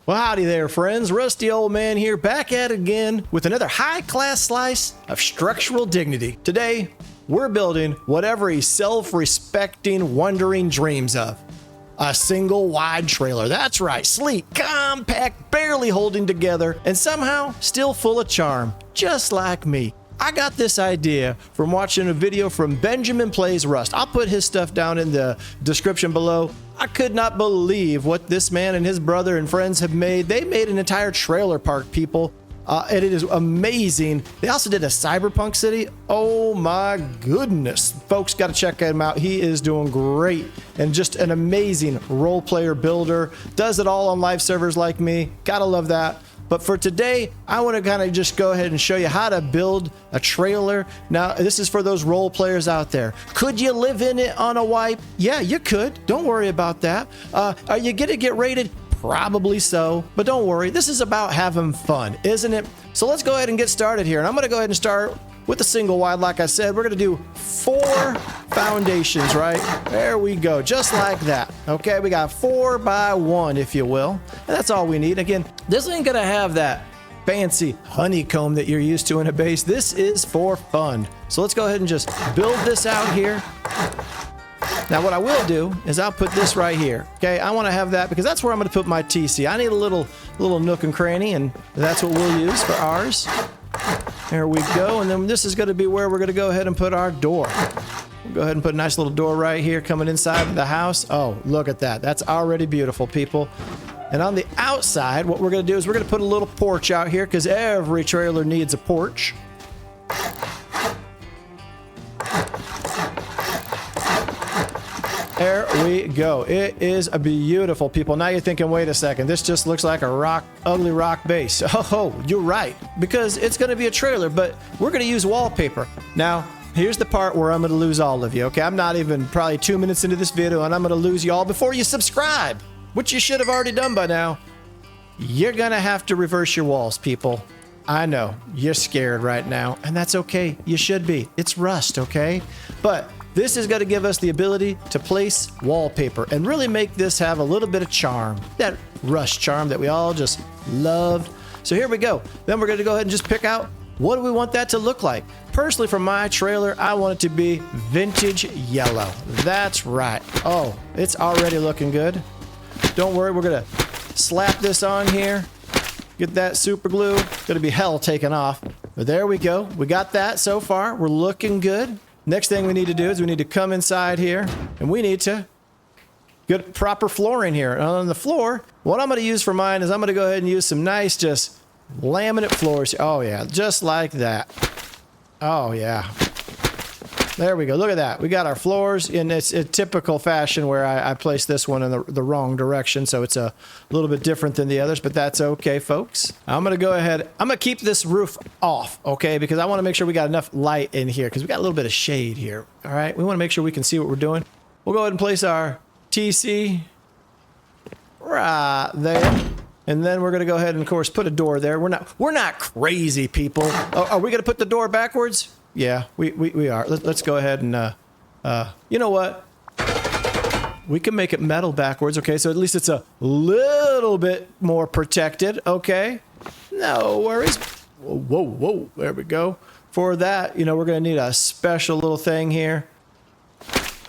Well, howdy there, friends. Rusty Old Man here, back at it again with another high-class slice of structural dignity. Today, we're building what every self-respecting, wondering dreams of. A single wide trailer. That's right, sleek, compact, barely holding together, and somehow still full of charm, just like me. I got this idea from watching a video from Benjamin Plays Rust. I'll put his stuff down in the description below. I could not believe what this man and his brother and friends have made. They made an entire trailer park, people. And it is amazing. They also did a cyberpunk city. Oh my goodness. Folks, got to check him out. He is doing great and just an amazing role player builder. Does it all on live servers like me. Gotta love that. But for today, I want to kind of just go ahead and show you how to build a trailer. Now, this is for those role players out there. Could you live in it on a wipe? Yeah, you could. Don't worry about that. Are you going to get rated? Probably so. But don't worry. This is about having fun, isn't it? So let's go ahead and get started here. And I'm going to go ahead and start with the single wide. Like I said, we're going to do 4 foundations, right? There we go. Just like that. Okay, we got 4 by 1, if you will. And that's all we need. Again, this ain't going to have that fancy honeycomb that you're used to in a base. This is for fun. So let's go ahead and just build this out here. Now, what I will do is I'll put this right here. Okay, I want to have that because that's where I'm going to put my TC. I need a little nook and cranny, and that's what we'll use for ours. There we go. And then this is going to be where we're going to go ahead and put our door. We'll go ahead and put a nice little door right here coming inside the house. Oh, look at that. That's already beautiful, people. And on the outside, what we're going to do is we're going to put a little porch out here because every trailer needs a porch. There we go. It is a beautiful, people. Now you're thinking, wait a second, this just looks like a ugly rock base. Oh, you're right, because it's going to be a trailer, but we're going to use wallpaper. Now, here's the part where I'm going to lose all of you, okay? I'm not even probably 2 minutes into this video, and I'm going to lose you all before you subscribe, which you should have already done by now. You're going to have to reverse your walls, people. I know, you're scared right now, and that's okay. You should be. It's Rust, okay? But this is going to give us the ability to place wallpaper and really make this have a little bit of charm. That Rust charm that we all just loved. So here we go. Then we're going to go ahead and just pick out what do we want that to look like. Personally, for my trailer, I want it to be vintage yellow. That's right. Oh, it's already looking good. Don't worry, we're going to slap this on here. Get that super glue. Going to be hell taken off. But there we go. We got that so far. We're looking good. Next thing we need to do is we need to come inside here and we need to get proper flooring here. And on the floor, what I'm going to use for mine is I'm going to go ahead and use some nice just laminate floors. Oh yeah, just like that. Oh yeah. There we go. Look at that. We got our floors in its a typical fashion where I placed this one in the wrong direction. So it's a little bit different than the others, but that's okay, folks. I'm going to go ahead. I'm going to keep this roof off, okay? Because I want to make sure we got enough light in here because we got a little bit of shade here. All right. We want to make sure we can see what we're doing. We'll go ahead and place our TC right there. And then we're going to go ahead and, of course, put a door there. We're not crazy, people. Oh, are we going to put the door backwards? Yeah, we are. Let's go ahead and, you know what? We can make it metal backwards, okay? So at least it's a little bit more protected, okay? No worries. Whoa, there we go. For that, you know, we're going to need a special little thing here.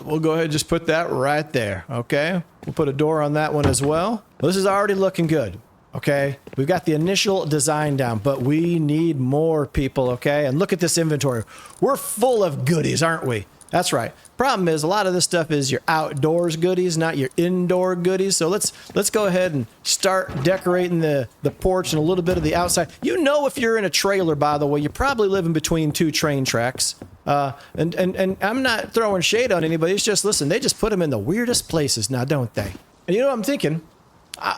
We'll go ahead and just put that right there, okay? We'll put a door on that one as well. This is already looking good. Okay, we've got the initial design down, but we need more, people, okay? And look at this inventory. We're full of goodies, aren't we? That's right. Problem is, a lot of this stuff is your outdoors goodies, not your indoor goodies. So let's go ahead and start decorating the porch and a little bit of the outside. You know, if you're in a trailer, by the way, you're probably living between 2 train tracks. And I'm not throwing shade on anybody. It's just, listen, they just put them in the weirdest places now, don't they? And you know what I'm thinking?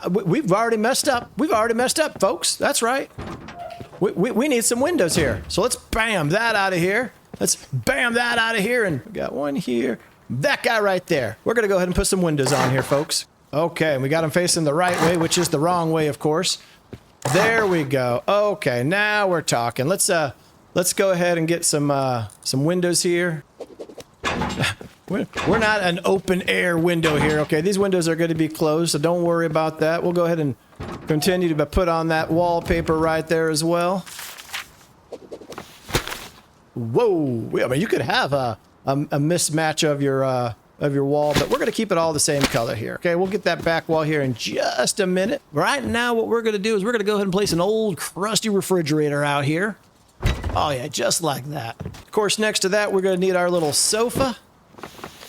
We've already messed up. We've already messed up, folks. That's right. We need some windows here. So let's bam that out of here. Let's bam that out of here. And we got one here. That guy right there. We're going to go ahead and put some windows on here, folks. Okay, we got them facing the right way, which is the wrong way, of course. There we go. Okay, now we're talking. Let's go ahead and get some windows here. We're not an open air window here, okay? These windows are going to be closed, so don't worry about that. We'll go ahead and Continue to put on that wallpaper right there as well. Whoa! I mean, you could have a mismatch of your wall, but we're going to keep it all the same color here. Okay, we'll get that back wall here in just a minute. Right now, what we're going to do is we're going to go ahead and place an old crusty refrigerator out here. Oh yeah, just like that. Of course, next to that, we're going to need our little sofa.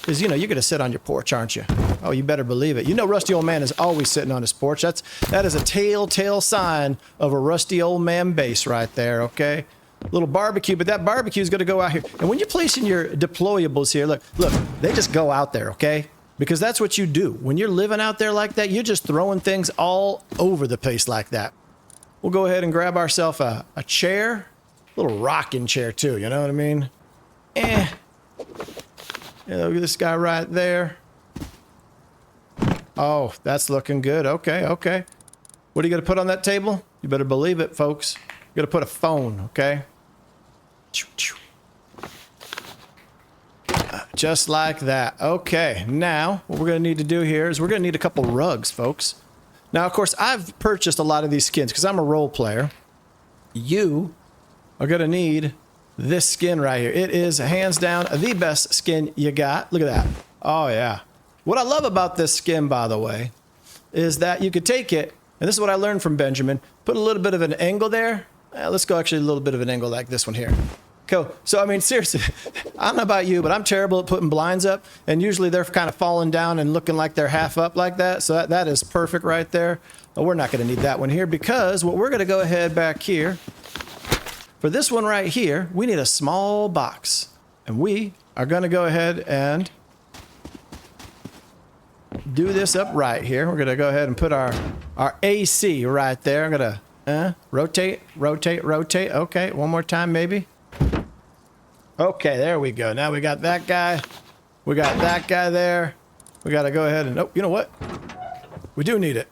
Because, you know, you're going to sit on your porch, aren't you? Oh, you better believe it. You know Rusty Old Man is always sitting on his porch. That is a telltale sign of a Rusty Old Man base right there, okay? Little barbecue, but that barbecue is going to go out here. And when you're placing your deployables here, look, they just go out there, okay? Because that's what you do. When you're living out there like that, you're just throwing things all over the place like that. We'll go ahead and grab ourselves a chair. A little rocking chair, too, you know what I mean? Yeah, look at this guy right there. Oh, that's looking good. Okay, okay. What are you going to put on that table? You better believe it, folks. You're going to put a phone, okay? Just like that. Okay, now what we're going to need to do here is we're going to need a couple rugs, folks. Now, of course, I've purchased a lot of these skins because I'm a role player. You are going to need this skin right here. It is hands down the best skin you got. Look at that. Oh, yeah. What I love about this skin, by the way, is that you could take it, and this is what I learned from Benjamin, put a little bit of an angle there. Let's go actually a little bit of an angle like this one here. Cool. So, I mean, seriously, I don't know about you, but I'm terrible at putting blinds up, and usually they're kind of falling down and looking like they're half up like that. So that is perfect right there. But we're not going to need that one here because what we're going to go ahead back here, for this one right here, we need a small box. And we are going to go ahead and do this up right here. We're going to go ahead and put our AC right there. I'm going to rotate. Okay, one more time maybe. Okay, there we go. Now we got that guy. We got that guy there. We got to go ahead and... Oh, you know what? We do need it.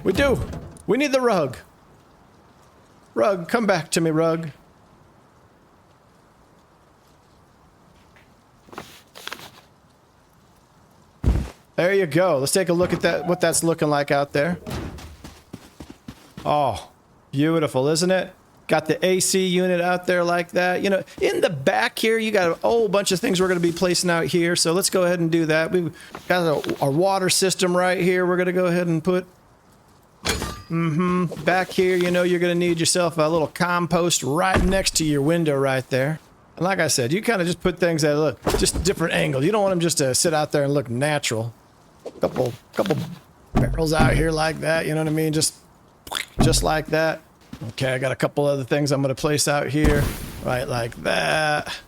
We do. We need the rug. Rug, come back to me, rug. There you go. Let's take a look at that, what that's looking like out there. Oh, beautiful, isn't it? Got the AC unit out there like that. You know, in the back here, you got a whole bunch of things we're going to be placing out here. So let's go ahead and do that. We've got our water system right here. We're going to go ahead and put... Back here, you know, you're going to need yourself a little compost right next to your window right there. And like I said, you kind of just put things that look just different angles. You don't want them just to sit out there and look natural. Couple barrels out here like that, you know what I mean? Just like that. Okay, I got a couple other things I'm going to place out here. Right like that.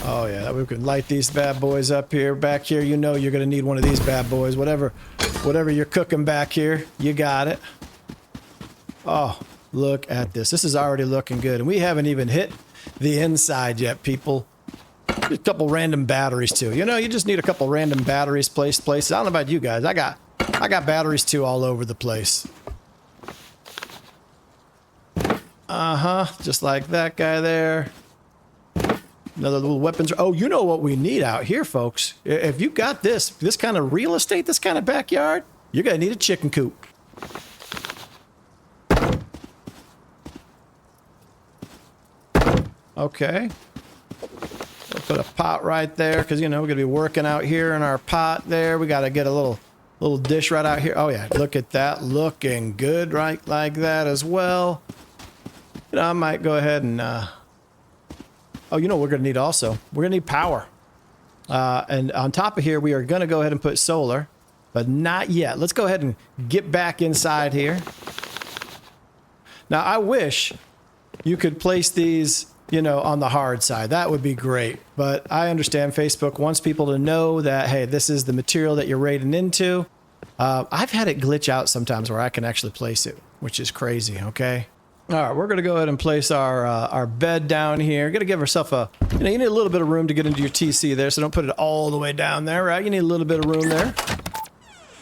Oh yeah, we can light these bad boys up here. Back here, you know you're going to need one of these bad boys. Whatever you're cooking back here, you got it. Oh, look at this. This is already looking good. And we haven't even hit the inside yet, people. A couple random batteries too. You know, you just need a couple random batteries placed places. I don't know about you guys. I got batteries too all over the place. Just like that guy there. Another little weapons. Oh, you know what we need out here, folks. If you got this kind of real estate, this kind of backyard, you're going to need a chicken coop. Okay. We'll put a pot right there because, you know, we're going to be working out here in our pot there. We got to get a little dish right out here. Oh, yeah. Look at that. Looking good right like that as well. You know, I might go ahead and... Oh, you know what we're going to need also? We're going to need power. And on top of here, we are going to go ahead and put solar, but not yet. Let's go ahead and get back inside here. Now, I wish you could place these, you know, on the hard side. That would be great. But I understand Facebook wants people to know that, hey, this is the material that you're raiding into. I've had it glitch out sometimes where I can actually place it, which is crazy, okay? All right, we're going to go ahead and place our bed down here. Going to give ourselves a, you know, you need a little bit of room to get into your TC there, so don't put it all the way down there, right? You need a little bit of room there.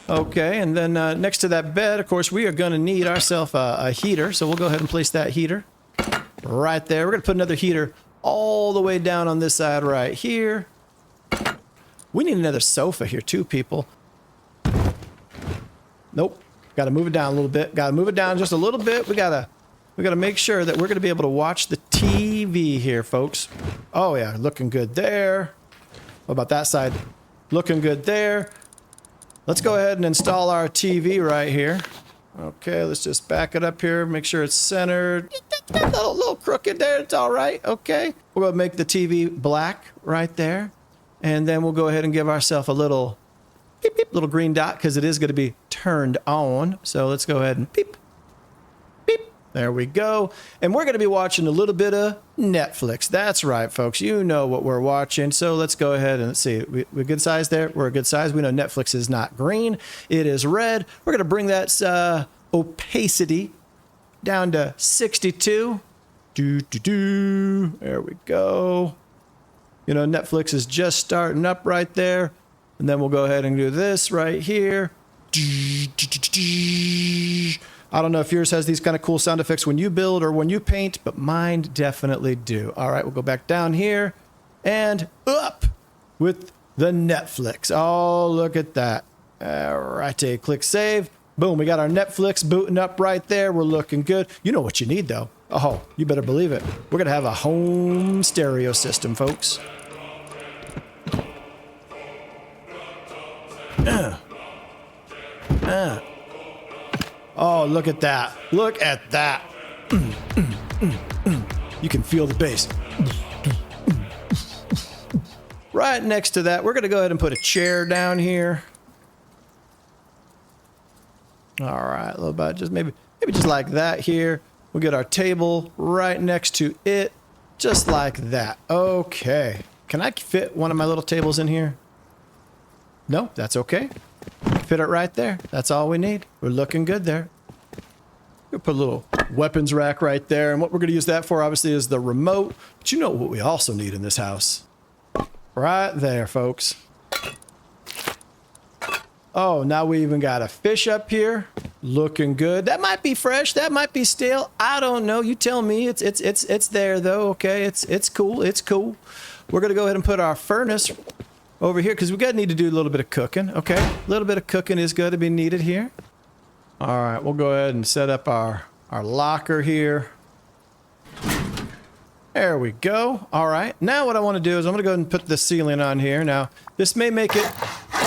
Okay, and then next to that bed, of course, we are going to need ourselves a heater, so we'll go ahead and place that heater right there. We're going to put another heater all the way down on this side right here. We need another sofa here too, people. Nope. Got to move it down a little bit. Got to move it down just a little bit. We gotta make sure that we're gonna be able to watch the TV here, folks. Oh yeah, looking good there. What about that side? Looking good there. Let's go ahead and install our TV right here. Okay, let's just back it up here. Make sure it's centered. A little crooked there. It's all right. Okay. We're going to make the TV black right there. And then we'll go ahead and give ourselves a little beep, beep, little green dot because it is going to be turned on. So let's go ahead and beep, beep. There we go. And we're going to be watching a little bit of Netflix. That's right, folks. You know what we're watching. So let's go ahead and let's see. We're good size there. We're a good size. We know Netflix is not green. It is red. We're going to bring that opacity down to 62. There we go. You know, Netflix is just starting up right there. And then we'll go ahead and do this right here. I don't know if yours has these kind of cool sound effects when you build or when you paint, but mine definitely do. All right, we'll go back down here and up with the Netflix. Oh, look at that. All right, click save. Boom, we got our Netflix booting up right there. We're looking good. You know what you need, though. Oh, you better believe it. We're going to have a home stereo system, folks. Oh, look at that. Look at that. You can feel the bass. Right next to that, we're going to go ahead and put a chair down here. All right, a little bit, just maybe just like that here. We'll get our table right next to it, just like that. Okay. Can I fit one of my little tables in here? No, that's okay. Fit it right there. That's all we need. We're looking good there. We'll put a little weapons rack right there. And what we're going to use that for, obviously, is the remote. But you know what we also need in this house? Right there, folks. Oh, now we even got a fish up here. Looking good. That might be fresh. That might be stale. I don't know. You tell me. It's there, though. Okay, it's cool. It's cool. We're going to go ahead and put our furnace over here because we got to need to do a little bit of cooking. Okay, a little bit of cooking is going to be needed here. All right, we'll go ahead and set up our locker here. There we go. All right, now what I want to do is I'm going to go ahead and put the ceiling on here. Now, this may make it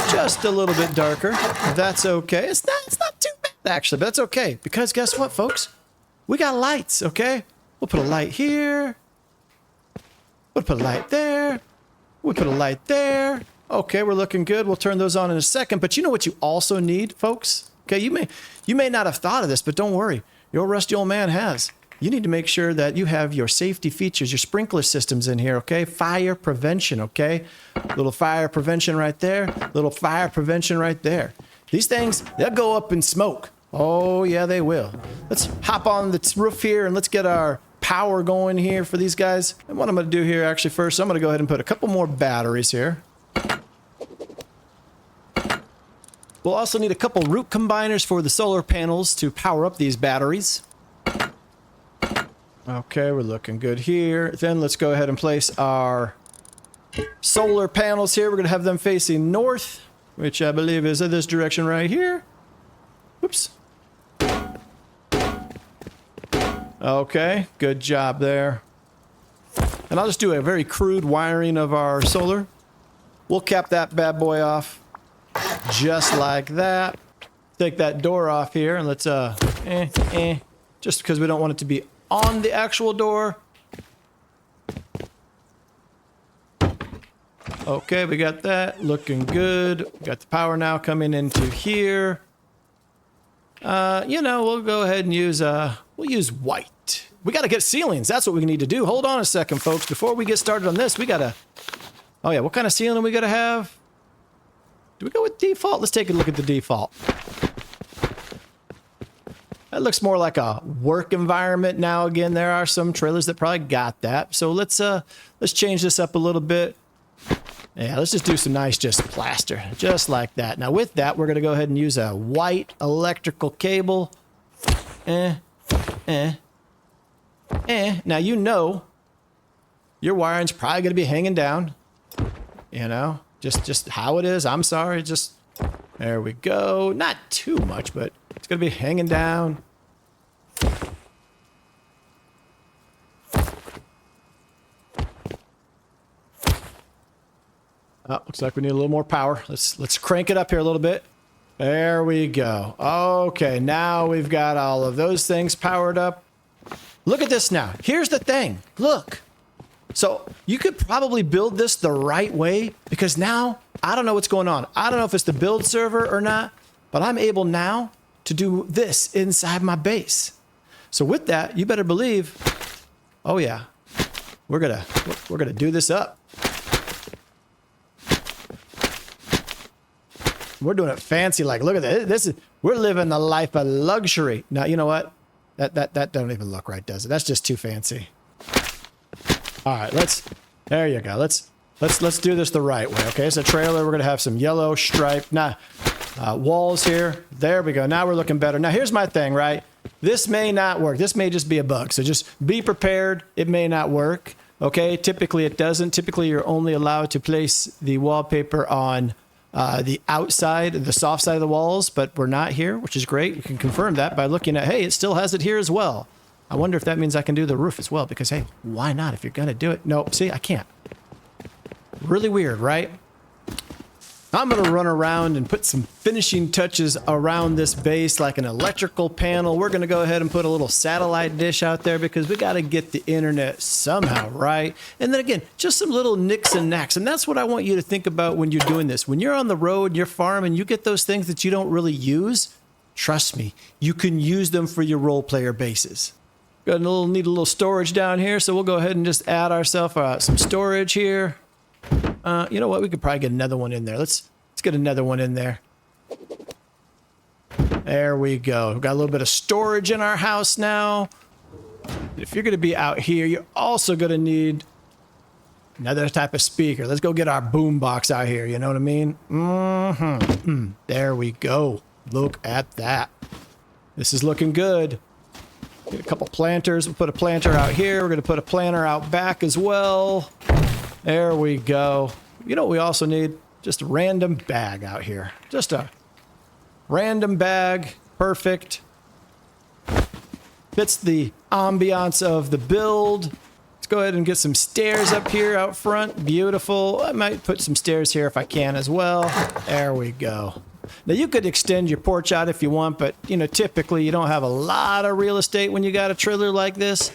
just a little bit darker. That's okay. It's not too bad, actually, but that's okay. Because guess what, folks? We got lights, okay? We'll put a light here. We'll put a light there. We'll put a light there. Okay, we're looking good. We'll turn those on in a second. But you know what you also need, folks? Okay, you may not have thought of this, but don't worry. Your rusty old man has. You need to make sure that you have your safety features, your sprinkler systems in here, okay? Fire prevention, okay? Little fire prevention right there. Little fire prevention right there. These things, they'll go up in smoke. Oh, yeah, they will. Let's hop on the roof here and let's get our power going here for these guys. And what I'm going to do here, actually, first, I'm going to go ahead and put a couple more batteries here. We'll also need a couple root combiners for the solar panels to power up these batteries. Okay, we're looking good here. Then let's go ahead and place our solar panels here. We're going to have them facing north, which I believe is in this direction right here. Whoops. Okay, good job there. And I'll just do a very crude wiring of our solar. We'll cap that bad boy off just like that. Take that door off here and let's, just because we don't want it to be on the actual door. Okay, we got that looking good. We got the power now coming into here. You know, we'll go ahead and use, we'll use white. We got to get ceilings. That's what we need to do. Hold on a second, folks. Before we get started on this, we got to, oh yeah, what kind of ceiling we got to have? Do we go with default? Let's take a look at the default. That looks more like a work environment. Now, again, there are some trailers that probably got that. So let's change this up a little bit. Yeah, let's just do some nice just plaster, just like that. Now with that, we're going to go ahead and use a white electrical cable. Now you know your wiring's probably going to be hanging down. You know, just how it is. I'm sorry, just There we go. Not too much, but it's going to be hanging down. Oh, looks like we need a little more power. Let's crank it up here a little bit. There we go. Okay, now we've got all of those things powered up. Look at this now. Here's the thing. Look. So you could probably build this the right way because now I don't know what's going on. I don't know if it's the build server or not, but I'm able now to do this inside my base. So with that, you better believe, oh yeah, we're gonna do this up. We're doing it fancy. Like, look at this. We're living the life of luxury. Now, you know what? That don't even look right, does it? That's just too fancy. All right, there you go. Let's do this the right way. Okay, it's a trailer. We're gonna have some yellow stripe, walls here. There we go. Now we're looking better. Now here's my thing, right? This may not work. This may just be a bug. So just be prepared. It may not work. Okay, typically it doesn't. Typically you're only allowed to place the wallpaper on the outside, the soft side of the walls, but we're not here, which is great. We can confirm that by looking at, hey, it still has it here as well. I wonder if that means I can do the roof as well, because, hey, why not if you're going to do it? No, see, I can't. Really weird, right? I'm going to run around and put some finishing touches around this base like an electrical panel. We're going to go ahead and put a little satellite dish out there because we got to get the internet somehow, right? And then again, just some little nicks and knacks. And that's what I want you to think about when you're doing this. When you're on the road, you're farming, you get those things that you don't really use. Trust me, you can use them for your role player bases. Need a little storage down here, so we'll go ahead and just add ourselves some storage here. You know what? We could probably get another one in there. Let's get another one in there. There we go. We've got a little bit of storage in our house now. If you're going to be out here, you're also going to need another type of speaker. Let's go get our boom box out here. You know what I mean? There we go. Look at that. This is looking good. Get a couple planters. We'll put a planter out here. We're going to put a planter out back as well. There we go. You know what we also need? Just a random bag out here. Just a random bag. Perfect. Fits the ambiance of the build. Let's go ahead and get some stairs up here out front. Beautiful. I might put some stairs here if I can as well. There we go. Now you could extend your porch out if you want, but you know, typically you don't have a lot of real estate when you got a trailer like this.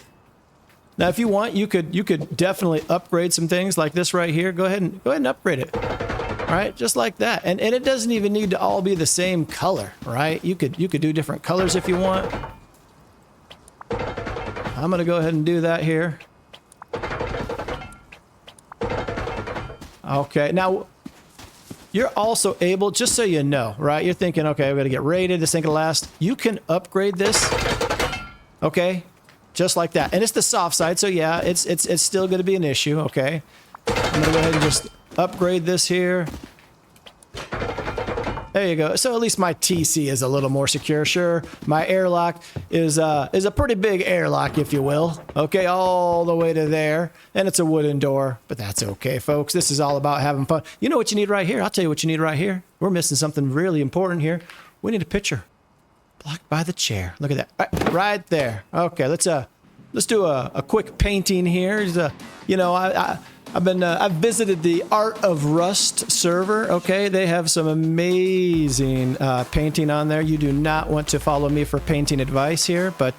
Now, if you want, you could definitely upgrade some things like this right here. Go ahead and upgrade it. Right, just like that. And it doesn't even need to all be the same color, right? You could do different colors if you want. I'm gonna go ahead and do that here. Okay, now you're also able, just so you know, right? You're thinking, okay, we gotta get rated, this ain't gonna last. You can upgrade this, okay? Just like that. And it's the soft side, so yeah, it's still gonna be an issue, okay? I'm gonna go ahead and just upgrade this here. There you go. So at least my TC is a little more secure. Sure, my airlock is a pretty big airlock, if you will. Okay, all the way to there. And it's a wooden door, but that's okay, folks. This is all about having fun. You know what you need right here? I'll tell you what you need right here. We're missing something really important here. We need a picture. Blocked by the chair. Look at that. Right there. Okay, let's do a quick painting here. You know, I've visited the Art of Rust server. Okay, they have some amazing painting on there. You do not want to follow me for painting advice here, but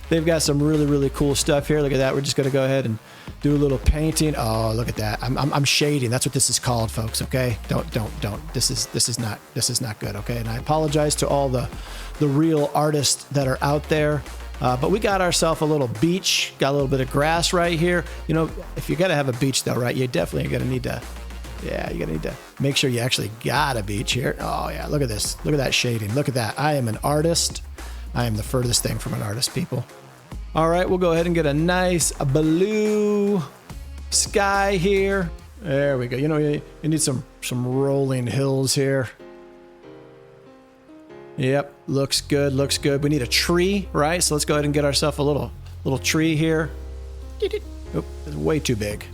they've got some really cool stuff here. Look at that. We're just gonna go ahead and do a little painting. Oh, look at that. I'm shading. That's what this is called, folks. Okay, don't. This is not good. Okay, and I apologize to all the real artists that are out there. But we got ourselves a little beach, got a little bit of grass right here. You know, if you got to have a beach though, right, you definitely going to need to, yeah, you're going to need to make sure you actually got a beach here. Oh yeah, look at this. Look at that shading. Look at that. I am an artist. I am the furthest thing from an artist, people. All right, we'll go ahead and get a nice blue sky here. There we go. You know, you need some rolling hills here. Yep, looks good, looks good. We need a tree, right? So let's go ahead and get ourselves a little tree here. Oop, it's way too big.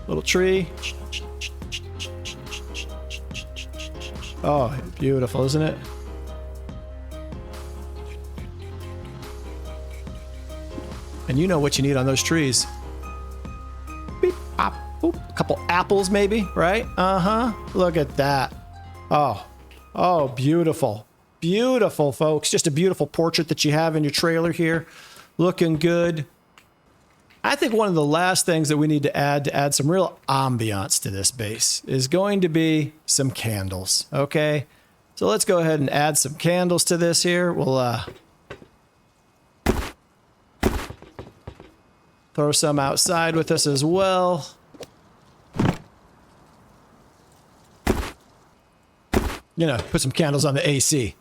Little tree. Oh, beautiful, isn't it? And you know what you need on those trees. Beep, pop, boop. A couple apples maybe, right? Uh-huh. Look at that. Oh, oh, beautiful. Beautiful, folks. Just a beautiful portrait that you have in your trailer here. Looking good. I think one of the last things that we need to add some real ambiance to this base is going to be some candles, okay? So let's go ahead and add some candles to this here. We'll throw some outside with us as well. You know, put some candles on the AC.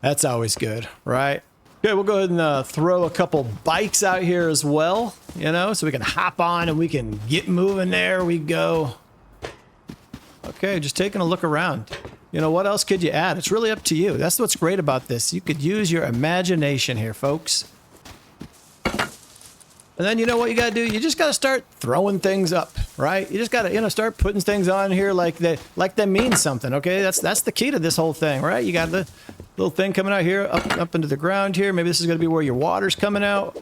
That's always good, right? Okay, we'll go ahead and throw a couple bikes out here as well, you know, so we can hop on and we can get moving. There we go. Okay, just taking a look around. You know, what else could you add? It's really up to you. That's what's great about this. You could use your imagination here, folks. And then you know what you gotta do? You just gotta start throwing things up, right? You just gotta, you know, start putting things on here like they mean something, okay? That's the key to this whole thing, right? You got the little thing coming out here, up into the ground here. Maybe this is gonna be where your water's coming out.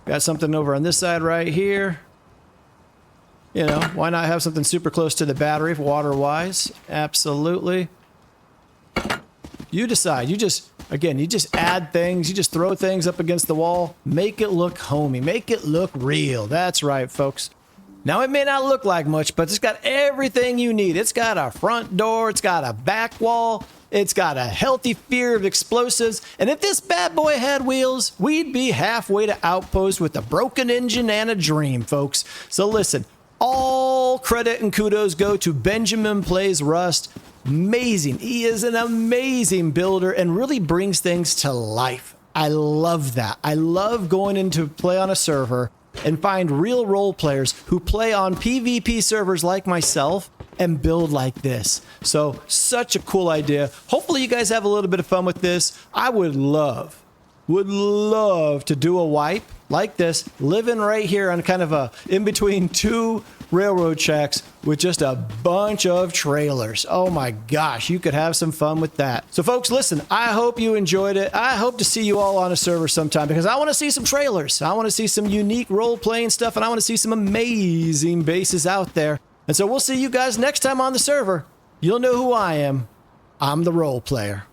Got something over on this side right here. You know, why not have something super close to the battery water-wise? Absolutely. You decide. You just add things. You just throw things up against the wall. Make it look homey. Make it look real. That's right, folks. Now, it may not look like much, but it's got everything you need. It's got a front door. It's got a back wall. It's got a healthy fear of explosives. And if this bad boy had wheels, we'd be halfway to Outpost with a broken engine and a dream, folks. So listen, all credit and kudos go to Benjamin Plays Rust. Amazing. He is an amazing builder and really brings things to life. I love that. I love going into play on a server and find real role players who play on PvP servers like myself and build like this. So, such a cool idea. Hopefully you guys have a little bit of fun with this. I would love to do a wipe like this, living right here on kind of a in between two railroad tracks with just a bunch of trailers. Oh my gosh, you could have some fun with that. So folks, listen, I hope you enjoyed it. I hope to see you all on a server sometime because I want to see some trailers. I want to see some unique role-playing stuff, and I want to see some amazing bases out there. And so we'll see you guys next time on the server. You'll know who I am. I'm the role player.